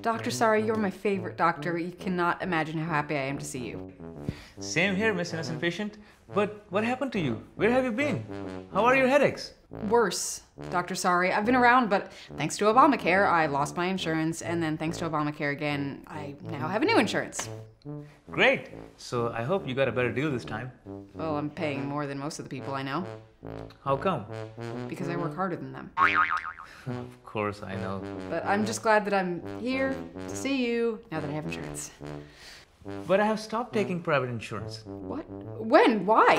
Dr. Sari, you're my favorite doctor. You cannot imagine how happy I am to see you. Same here, Miss Innocent Patient. But what happened to you? Where have you been? How are your headaches? Worse, Dr. Sari. I've been around, but thanks to Obamacare, I lost my insurance, and then thanks to Obamacare again, I now have a new insurance. Great. So I hope you got a better deal this time. Well, I'm paying more than most of the people I know, How come? because I work harder than them. Of course, I know. But I'm just glad that I'm here to see you now that I have insurance. But I have stopped taking private insurance. What? When? Why?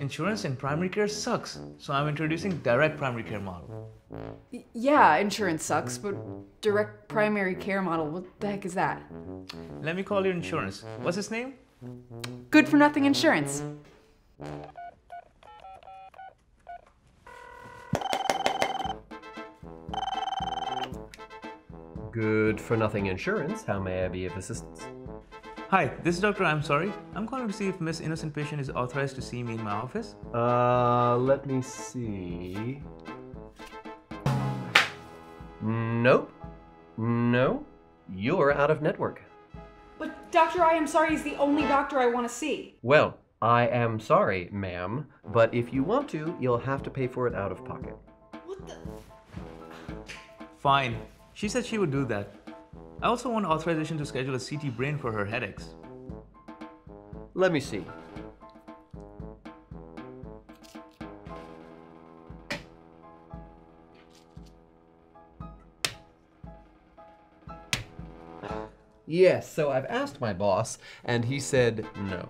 Insurance in primary care sucks, so I'm introducing direct primary care model. Yeah, insurance sucks, but direct primary care model, what the heck is that? Let me call your insurance. What's his name? Good for nothing insurance. Good for nothing insurance. How may I be of assistance? Hi, this is Dr. I'm sorry. I'm calling to see if Miss Innocent Patient is authorized to see me in my office. Let me see. Nope. No. You're out of network. But Dr. I am sorry is the only doctor I want to see. Well, I am sorry, ma'am, but if you want to, you'll have to pay for it out of pocket. What the? Fine. She said she would do that. I also want authorization to schedule a CT brain for her headaches. Let me see. Yes, so I've asked my boss, and he said no.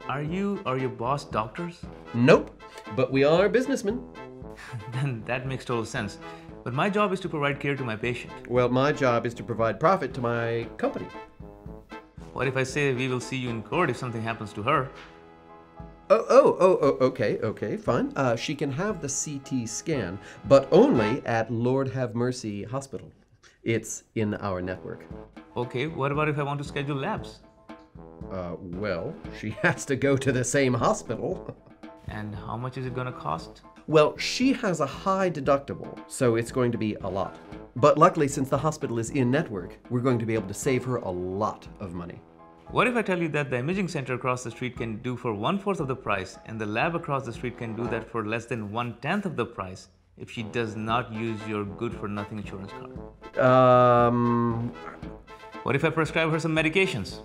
Are you or your boss doctors? Nope, but we are businessmen. Then that makes total sense. But my job is to provide care to my patient. Well, my job is to provide profit to my company. What if I say we will see you in court if something happens to her? Okay, fine. She can have the CT scan, but only at Lord Have Mercy Hospital. It's in our network. Okay, what about if I want to schedule labs? Well, she has to go to the same hospital. And how much is it gonna cost? Well, she has a high deductible, so it's going to be a lot. But luckily, since the hospital is in network, we're going to be able to save her a lot of money. What if I tell you that the imaging center across the street can do for 1/4 of the price and the lab across the street can do that for less than 1/10 of the price if she does not use your good for nothing insurance card? What if I prescribe her some medications?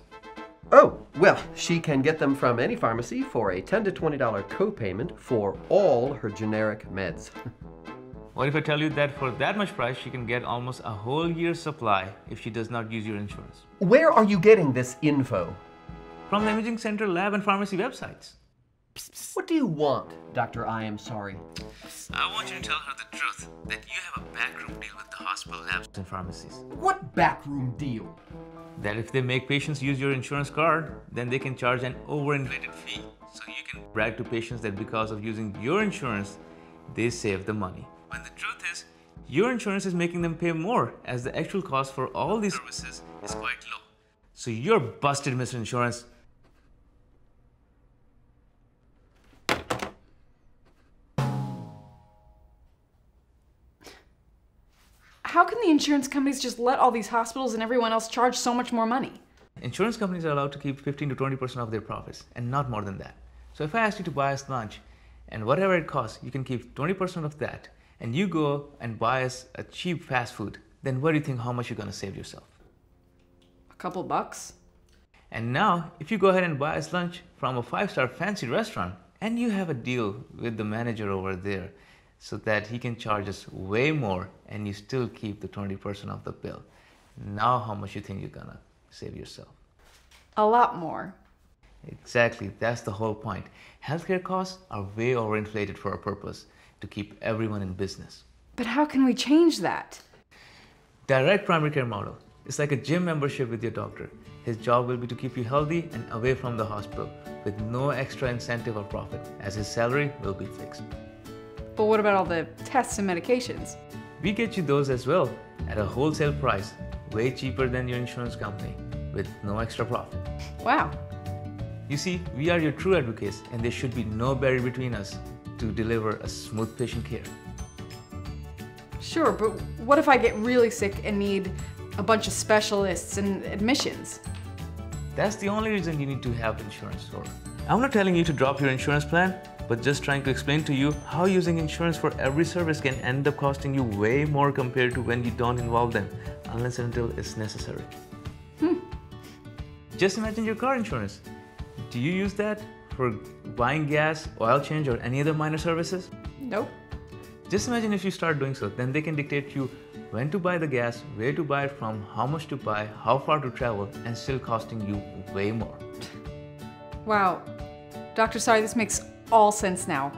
Oh, well, she can get them from any pharmacy for a $10 to $20 copayment for all her generic meds. What if I tell you that for that much price, she can get almost a whole year's supply if she does not use your insurance? Where are you getting this info? From the imaging center, lab, and pharmacy websites. What do you want, Dr. I am sorry? I want you to tell her the truth, that you have a backroom deal with the hospital labs and pharmacies. What backroom deal? That if they make patients use your insurance card, then they can charge an overinflated fee. So you can brag to patients that because of using your insurance, they save the money. When the truth is, your insurance is making them pay more as the actual cost for all these services is quite low. So you're busted, Mr. Insurance. How can the insurance companies just let all these hospitals and everyone else charge so much more money? Insurance companies are allowed to keep 15 to 20% of their profits and not more than that. So if I ask you to buy us lunch and whatever it costs, you can keep 20% of that and you go and buy us a cheap fast food, then what do you think how much you're going to save yourself? A couple bucks? And now, if you go ahead and buy us lunch from a 5-star fancy restaurant and you have a deal with the manager over there so that he can charge us way more and you still keep the 20% of the bill, now how much you think you're gonna save yourself? A lot more. Exactly, that's the whole point. Healthcare costs are way overinflated for a purpose, to keep everyone in business. But how can we change that? Direct primary care model. It's like a gym membership with your doctor. His job will be to keep you healthy and away from the hospital with no extra incentive or profit, as his salary will be fixed. But what about all the tests and medications? We get you those as well at a wholesale price, way cheaper than your insurance company, with no extra profit. Wow. You see, we are your true advocates and there should be no barrier between us to deliver a smooth patient care. Sure, but what if I get really sick and need a bunch of specialists and admissions? That's the only reason you need to have insurance for. I'm not telling you to drop your insurance plan, but just trying to explain to you how using insurance for every service can end up costing you way more compared to when you don't involve them, unless and until it's necessary. Just imagine your car insurance. Do you use that for buying gas, oil change, or any other minor services? Nope. Just imagine if you start doing so, then they can dictate you when to buy the gas, where to buy it from, how much to buy, how far to travel, and still costing you way more. Wow. Dr. Sorry, this makes all sense now.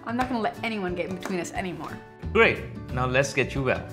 I'm not gonna let anyone get in between us anymore. Great, now let's get you well.